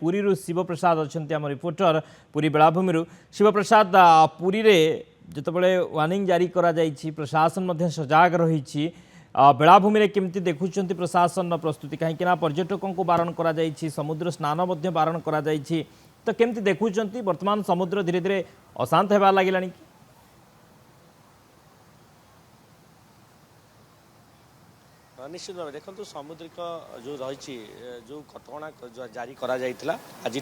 पुरी शिवप्रसाद अच्छा आम रिपोर्टर पुरी बेलाभूमि शिवप्रसाद पुरी रे जितेबाला वार्निंग जारी करा जाइछि प्रशासन मध्य सजाग रही बेलाभूमि केमती देखुं प्रशासन प्रस्तुति कहीं पर्यटकों को बारण करा जाइछि समुद्र स्नान मध्य बारण करा जाइछि तो केमती देखुं वर्तमान समुद्र धीरे धीरे अशांत होगा लगे निश्चित भाव देखो सामुद्रिक जो रही जो कटका जारी करा आज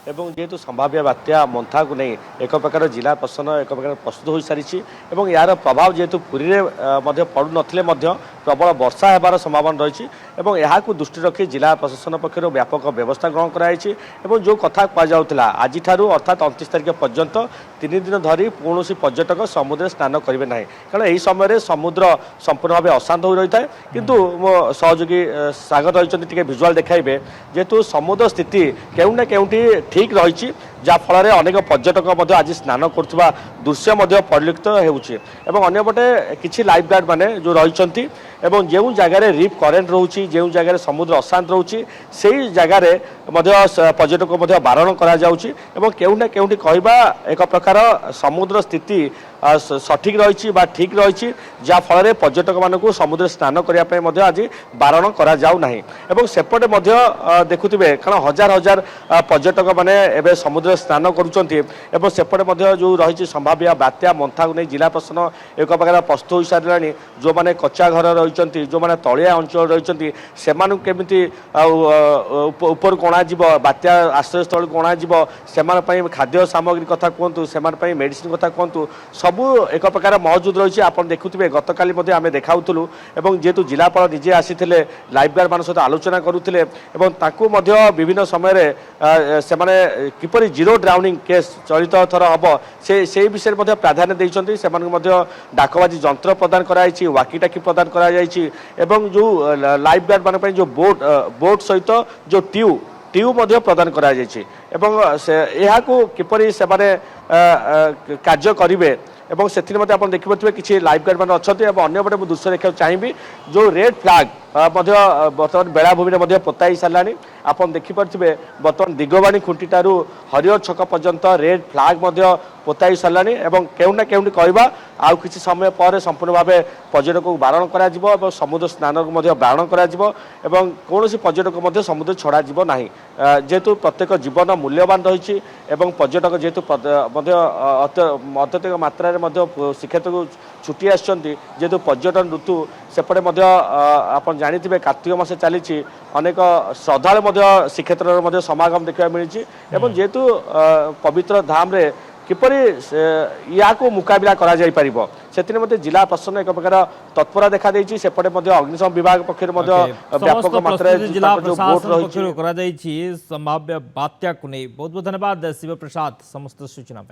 जेहेतु संभाव्य बात्या मंथा को नहीं एक प्रकार जिला प्रशासन एक प्रकार प्रस्तुत हो सारी यार प्रभाव जेहेतु पुरी में पड़ू न प्रबल वर्षा होबार संभावना रही है दृष्टि रखी जिला प्रशासन पक्षर व्यापक व्यवस्था ग्रहण कराई जो कथा कहुला आज अर्थात 29 तारिख पर्यंत 3 दिन धरी कौन पर्यटक समुद्र स्नान करेंगे ना कारण यही समय समुद्र संपूर्ण भाव अशांत हो रही है किंतु मो सहयोगी सागर रही भिजुआल देखाइबे जेहेतु समुद्र स्थिति केउना केउंटी ठीक रही जहाँफल अनेक पर्यटक आज स्नान करुवा दृश्य परिलक्षित होपटे किसी लाइफ गार्ड मैंने जो रही जो जगार रिफ करेन्ट रोचे जो जगार समुद्र अशांत रोचे से जगार पर्यटक बारण करोना केउंटी कहवा एक प्रकार समुद्र स्थिति सठिक रही ठीक रही जहाँफल पर्यटक मानक समुद्र स्नान करने आज बारण करा सेपटे देखुवे कारण हजार हजार पर्यटक मैंने समुद्र स्नान करुँचे जो रही संभाव्य बात्या मंथा को नहीं जिला प्रशासन एक प्रकार प्रस्तुत हो सारे जो मैंने कच्चा घर रही जो मैंने तलिया अंचल रही से केमी ऊपर कोणा बात्या आश्रयस्थल कोणा से खाद्य सामग्री कथा कहतु से मेडिसिन कथा कहतु सबू एक प्रकार मौजूद रही आप देखुए गतकाली आम देखाऊलु जेहेतु जिलापाल निजे आसी लाइफ गार्ड मान सहित आलोचना करुले विभिन्न समय किपरि जीरो ड्राउनिंग केस चलित थर हम से विषय में प्राधान्य देते से डाकबाजी जंत्र प्रदान कराई वाकी टाकी प्रदान कराई जो लाइफ गार्ड मान जो बोट सहित जो ट्यूब प्रदान कराई किपरि से कार्य करेंगे एवं से देखिए किसी लाइफ गार्ड मैंने अच्छा अंपटे मुझे दृश्य देखा चाहिए जो रेड फ्लैग बर्तमान बेलाभूमि में पोताई सारा आप देखिपे बर्तमान दिगवाणी खुंटी ठारू हरिहर छक पर्यंत रेड फ्लैग पोताई सारा केउना केउंटी कहवा आउ किसी समय पर संपूर्ण भाव पर्यटक को बारण करा समुद्र स्नान को बारण करा कौन पर्यटक समुद्र छड़ा ना जेहेतु प्रत्येक जीवन मूल्यवान रही पर्यटक जेहेतु अत्यधिक मात्रा श्रीक्षेत्र को छुट्टी आसतु पर्यटन ऋतु सेपटे आप जानी कार्तिक मास चली अनेक श्रद्धा श्रीक्षेत्र समागम देखा मिली जेहेतु पवित्र धाम रे किपरि या मुकाबला करा जाई परिबो से जिला प्रशासन एक प्रकार तत्परा देखा देछि सेपटे अग्निशम विभाग पक्षर व्यापक मात्रा जिला प्रशासन पक्षर करा जाइछि संभाव्य बात्या को नहीं बहुत बहुत धन्यवाद शिव प्रसाद समस्त सूचना।